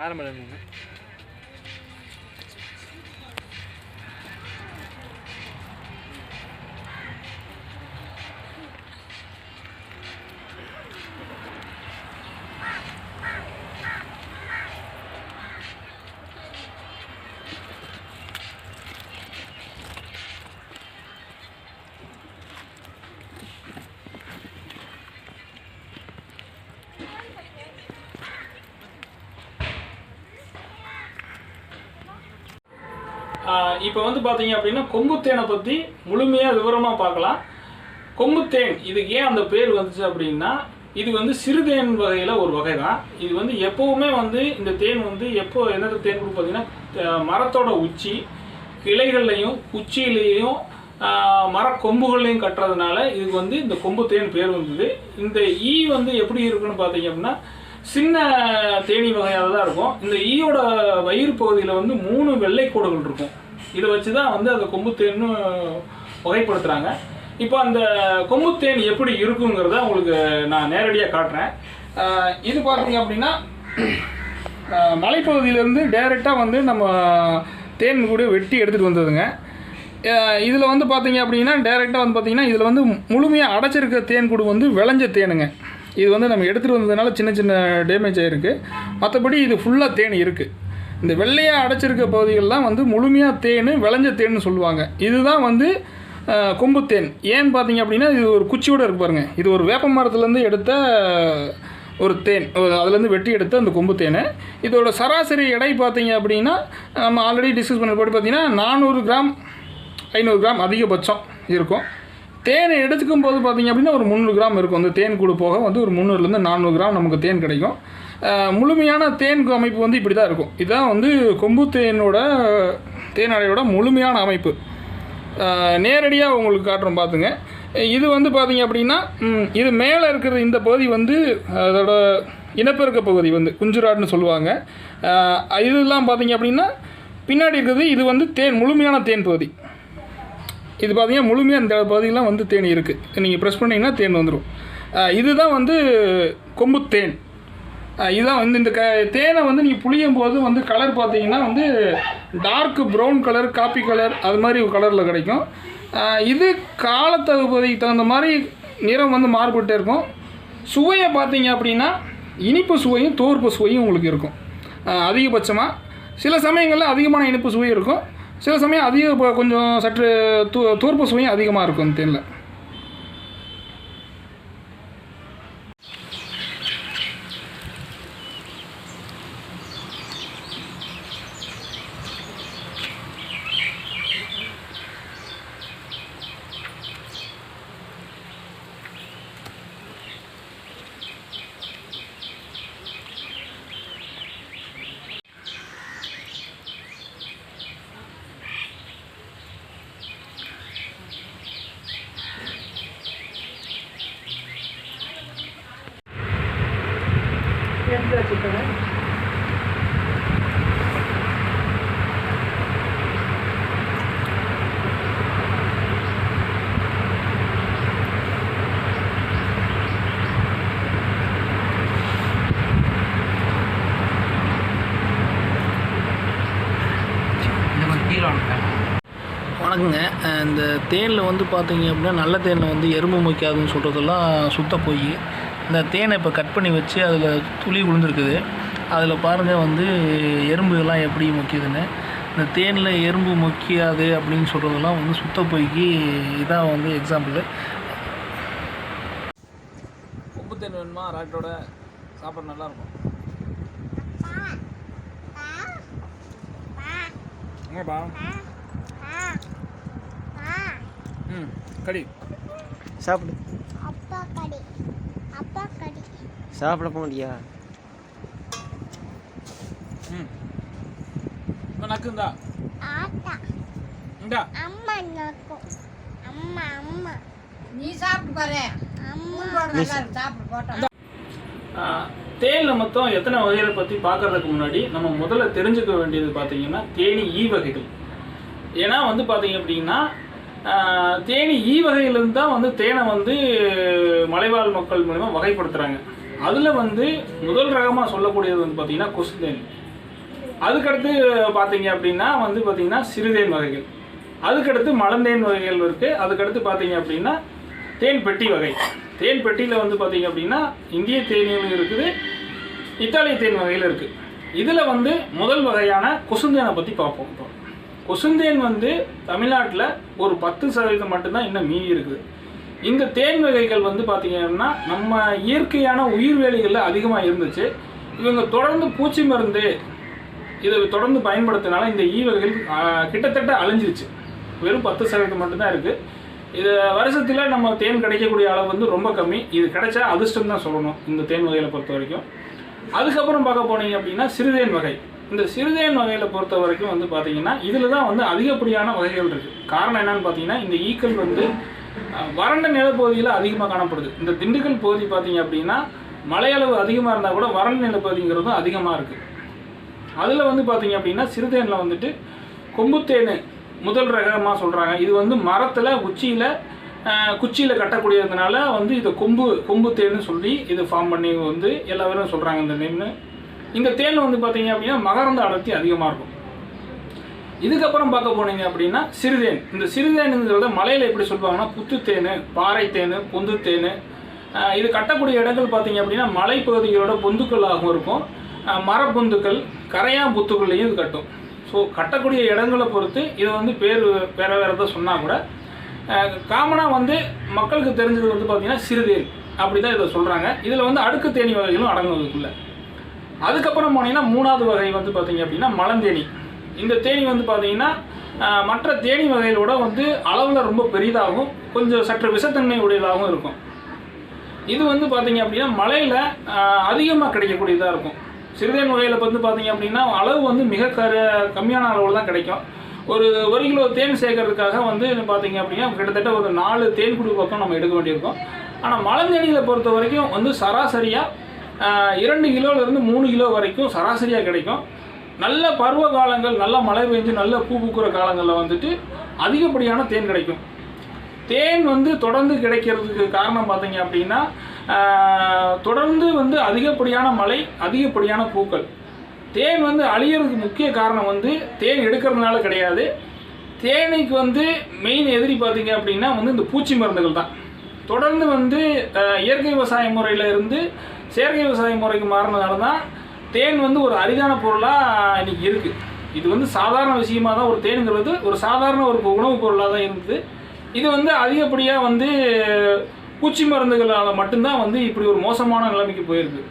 ஆரம்பம். இப்போ வந்து பார்த்தீங்க அப்படின்னா கொம்புத்தேனை பற்றி முழுமையாக விவரமாக பார்க்கலாம். கொம்புத்தேன் இதுக்கு ஏன் அந்த பேர் வந்துச்சு அப்படின்னா, இது வந்து சிறுதேன் வகையில் ஒரு வகை தான். இது வந்து எப்போவுமே வந்து இந்த தேன் வந்து எந்த தேன் கூட பார்த்தீங்கன்னா மரத்தோட உச்சி கிளைகள்லையும் உச்சியிலையும் மரக்கொம்புகள்லையும் கட்டுறதுனால இதுக்கு வந்து இந்த கொம்புத்தேன் பேர் வந்தது. இந்த ஈ வந்து எப்படி இருக்குன்னு பார்த்தீங்க அப்படின்னா சின்ன தேனி வகையாக தான் இருக்கும். இந்த ஈயோட வயிறு பகுதியில் வந்து 3 வெள்ளை கோடுகள் இருக்கும். இதை வச்சு தான் வந்து அந்த கொம்புத்தேன்னு வகைப்படுத்துகிறாங்க. இப்போ அந்த கொம்புத்தேன் எப்படி இருக்குங்கிறத உங்களுக்கு நான் நேரடியாக காட்டுறேன். இது பார்த்தீங்க அப்படின்னா மலைப்பகுதியிலேருந்து டைரெக்டாக வந்து நம்ம தேன் கூட வெட்டி எடுத்துகிட்டு வந்ததுங்க. இதில் வந்து பார்த்தீங்க அப்படின்னா டைரெக்டாக வந்து பார்த்திங்கன்னா இதில் வந்து முழுமையாக அடைச்சிருக்க தேன் கூடு வந்து விளைஞ்ச தேனுங்க. இது வந்து நம்ம எடுத்துகிட்டு வந்ததுனால சின்ன சின்ன டேமேஜ் ஆகிருக்கு. மற்றபடி இது ஃபுல்லாக தேன் இருக்குது. இந்த வெள்ளையாக அடைச்சிருக்க பகுதிகள் தான் வந்து முழுமையாக தேன் விளைஞ்ச தேன்னு சொல்லுவாங்க. இதுதான் வந்து கொம்புத்தேன். ஏன்னு பார்த்தீங்க அப்படின்னா இது ஒரு குச்சியோடு இருக்கு பாருங்கள். இது ஒரு வேப்ப மரத்துலேருந்து எடுத்த ஒரு தேன், அதுலேருந்து வெட்டி எடுத்த அந்த கொம்புத்தேன். இதோட சராசரி எடை பார்த்தீங்க அப்படின்னா நம்ம ஆல்ரெடி டிஸ்கஸ் பண்ணபடி பார்த்தீங்கன்னா 400 கிராம் 500 கிராம் அதிகபட்சம் இருக்கும். தேனை எடுத்துக்கும் போது பார்த்திங்க அப்படின்னா ஒரு 300 கிராம் இருக்கும். அந்த தேன் கூடு போக வந்து ஒரு 300லேருந்து 400 கிராம் நமக்கு தேன் கிடைக்கும். முழுமையான தேன் அமைப்பு வந்து இப்படி தான் இருக்கும். இதுதான் வந்து கொம்பு தேனடையோட முழுமையான அமைப்பு. நேரடியாக உங்களுக்கு காட்டுறோம் பார்த்துங்க. இது வந்து பார்த்திங்க அப்படின்னா இது மேலே இருக்கிற இந்த பகுதி வந்து அதோட இனப்பெருக்க பகுதி வந்து குஞ்சுராடுன்னு சொல்லுவாங்க. இதெல்லாம் பார்த்திங்க அப்படின்னா பின்னாடி இருக்கிறது இது வந்து முழுமையான தேன் பகுதி. இது பார்த்திங்கன்னா முழுமையாக இந்த பகுதியெலாம் வந்து தேன் இருக்குது. நீங்கள் ப்ரெஸ் பண்ணிங்கன்னா தேன் வந்துடும். இதுதான் வந்து கொம்புத்தேன். இதுதான் வந்து இந்த தேனை வந்து நீங்கள் புளியும் போது வந்து கலர் பார்த்தீங்கன்னா வந்து dark brown colour coffee colour அது மாதிரி கலரில் கிடைக்கும். இது காலத்தகுதிக்கு தகுந்த மாதிரி நிறம் வந்து மாறுபட்டே இருக்கும். சுவையை பார்த்தீங்க அப்படின்னா இனிப்பு சுவையும் தோற்பு சுவையும் உங்களுக்கு இருக்கும் அதிகபட்சமாக. சில சமயங்களில் அதிகமான இனிப்பு சுவை இருக்கும். சில சமயம் கொஞ்சம் சற்று தோற்பு சுவையும் அதிகமாக இருக்கும் அந்த தேனில். வணக்கங்க. இந்த தேனில் வந்து பார்த்தீங்க அப்படின்னா நல்ல தேனில் வந்து எறும்பு மொய்க்காதுன்னு சொல்கிறதெல்லாம் சுத்த போய் இந்த தேனை இப்போ கட் பண்ணி வச்சு அதில் துளி விழுந்துருக்குது. அதில் பாருங்கள் வந்து எறும்புலாம் எப்படி மொக்கிதுன்னு. இந்த தேனில் எறும்பு மொக்கியாது அப்படின்னு சொல்கிறதெல்லாம் வந்து சுத்த போய்க்கு இதான் வந்து எக்ஸாம்பிள். உப்பு தேன் வேணுமா? ராட்டோட சாப்பிட நல்லாயிருக்கும். எங்கப்பா கடி சாப்பிடு. அப்பா கடி அப்பா கடி சாப்பிட போண்டியா? நக்குந்தா ஆட்டா இந்தா அம்மா நக்கு அம்மா அம்மா நீ சாப்பிட்டு பாரு. அம்மா சாப்பிட்டு போட்டா. தேனில் மொத்தம் எத்தனை வகைகளை பற்றி பார்க்கறதுக்கு முன்னாடி நம்ம முதல்ல தெரிஞ்சுக்க வேண்டியது பார்த்தீங்கன்னா தேனி ஈ வகைகள். ஏன்னா வந்து பார்த்தீங்க அப்படின்னா தேனி ஈ வகையிலிருந்து தான் வந்து தேனை வந்து மலைவாழ் மக்கள் மூலமாக வகைப்படுத்துகிறாங்க. அதில் வந்து முதல் ரகமாக சொல்லக்கூடியது வந்து பார்த்திங்கன்னா கொசு தேன். அதுக்கடுத்து பார்த்தீங்க அப்படின்னா வந்து பார்த்தீங்கன்னா சிறுதேன் வகைகள், அதுக்கடுத்து மலந்தேன் வகைகள் இருக்குது. அதுக்கடுத்து பார்த்தீங்க அப்படின்னா தேன் பெட்டி வகை. தேன் பெட்டியில் வந்து பார்த்தீங்க அப்படின்னா இந்திய தேனியும் இருக்குது, இத்தாலிய தேன் வகையில் இருக்குது. இதில் வந்து முதல் வகையான கொசுந்தேனை பற்றி பார்ப்போம். இப்போ கொசுந்தேன் வந்து தமிழ்நாட்டில் ஒரு 10% மட்டும்தான் இன்னும் மீதி இருக்குது. இந்த தேன் வகைகள் வந்து பார்த்திங்கன்னா நம்ம இயற்கையான உயிர்வேலிகளில் அதிகமாக இருந்துச்சு. இவங்க தொடர்ந்து பூச்சி மருந்து இதை தொடர்ந்து பயன்படுத்தினால இந்த ஈ வகைகள் கிட்டத்தட்ட அழிஞ்சிருச்சு. வெறும் 10% மட்டும்தான் இருக்குது. இது வருஷத்தில் நம்ம தேன் கிடைக்கக்கூடிய அளவு வந்து ரொம்ப கம்மி. இது கிடைச்சா அதிர்ஷ்டம் தான் சொல்லணும் இந்த தேன் வகைகளை பொறுத்த வரைக்கும். அதுக்கப்புறம் பார்க்க போனீங்க அப்படின்னா சிறுதேன் வகை. இந்த சிறுதேன் வகையில் பொறுத்த வரைக்கும் வந்து பார்த்திங்கன்னா இதில் தான் வந்து அதிகப்படியான வகைகள் இருக்குது. காரணம் என்னென்னு பார்த்தீங்கன்னா இந்த ஈக்கள் வந்து வறண்ட நிலப்பகுதியில் அதிகமாக காணப்படுது. இந்த திண்டுக்கல் பகுதி பார்த்தீங்க அப்படின்னா மழையளவு அதிகமாக இருந்தால் கூட வறண்ட நிலப்பகுதிங்கிறதும் அதிகமாக இருக்குது. அதில் வந்து பார்த்தீங்க அப்படின்னா சிறுதேனில் வந்துட்டு கொம்புத்தேன் முதல் ரகமாக சொல்கிறாங்க. இது வந்து மரத்தில் குச்சியில் கட்டக்கூடியதுனால வந்து இதை கொம்புத்தேன்னு சொல்லி இது ஃபார்ம் பண்ணி வந்து எல்லா பேரும் சொல்கிறாங்க இந்த நேம்னு. இந்த தேன் வந்து பார்த்தீங்க அப்படின்னா மகரந்த அடர்த்தி அதிகமாக இருக்கும். இதுக்கப்புறம் பார்க்க போனீங்க அப்படின்னா சிறுதேன். இந்த சிறுதேனுங்கிறத மலையில் எப்படி சொல்லுவாங்கன்னா புத்துத்தேன், பாறைத்தேன், பொந்துத்தேன். இது கட்டக்கூடிய இடங்கள் பார்த்தீங்க அப்படின்னா மலைப்பகுதிகளோட பொந்துக்களாகவும் இருக்கும், மரப்பொந்துக்கள், கரையான் புத்துக்கள்லையும் இது கட்டும். ஸோ கட்டக்கூடிய இடங்களை பொறுத்து இதை வந்து பேர் வேறு வேறு தான் சொன்னால் கூட காமனாக வந்து மக்களுக்கு தெரிஞ்சது வந்து பார்த்திங்கன்னா சிறுதேன் அப்படி தான் இதை சொல்கிறாங்க. இதில் வந்து அடுக்கு தேனி வகைகளும் அடங்குவதுக்குள்ள. அதுக்கப்புறம் போனீங்கன்னா மூணாவது வகை வந்து பார்த்திங்க அப்படின்னா மலந்தேனி. இந்த தேனி வந்து பார்த்திங்கன்னா மற்ற தேனி வகைகளோட வந்து அளவில் ரொம்ப பெரிதாகவும் கொஞ்சம் சற்று விஷத்தன்மை உடையதாகவும் இருக்கும். இது வந்து பார்த்திங்க அப்படின்னா மலையில் அதிகமாக கிடைக்கக்கூடியதாக இருக்கும். சிறுதேன் வகையில் வந்து பார்த்திங்க அப்படின்னா அளவு வந்து மிக கம்மியான அளவில் தான் கிடைக்கும். ஒரு கிலோ தேன் சேர்க்கறதுக்காக வந்து பார்த்திங்க அப்படின்னா கிட்டத்தட்ட ஒரு 4 தேன்குடு பக்கம் நம்ம எடுக்க வேண்டியிருக்கும். ஆனால் மலந்தேனியில் பொறுத்த வரைக்கும் வந்து சராசரியாக 2 கிலோலேருந்து 3 கிலோ வரைக்கும் சராசரியாக கிடைக்கும். நல்ல பருவ காலங்கள், நல்ல மழை பெஞ்சு நல்ல பூ பூக்கிற காலங்களில் வந்துட்டு அதிகப்படியான தேன் கிடைக்கும். தேன் வந்து தொடர்ந்து கிடைக்கிறதுக்கு காரணம் பார்த்தீங்க அப்படின்னா தொடர்ந்து வந்து அதிகப்படியான மழை, அதிகப்படியான பூக்கள். தேன் வந்து அழியறதுக்கு முக்கிய காரணம் வந்து தேன் எடுக்கிறதுனால கிடையாது. தேனுக்கு வந்து மெயின் எதிரி பார்த்தீங்க அப்படின்னா வந்து இந்த பூச்சி மருந்துகள் தான். தொடர்ந்து வந்து இயற்கை விவசாய முறையில் இருந்து செயற்கை விவசாய முறைக்கு மாறினதால தான் தேன் வந்து ஒரு அரிதான பொருளாக இன்றைக்கி இருக்குது. இது வந்து சாதாரண விஷயமாக தான் ஒரு தேனுங்கிறது ஒரு சாதாரண ஒரு உணவுப் பொருளாக தான் இருந்தது. இது வந்து அதிகப்படியாக வந்து பூச்சி மருந்துகளால் மட்டும்தான் வந்து இப்படி ஒரு மோசமான நிலைமைக்கு போயிருக்கு.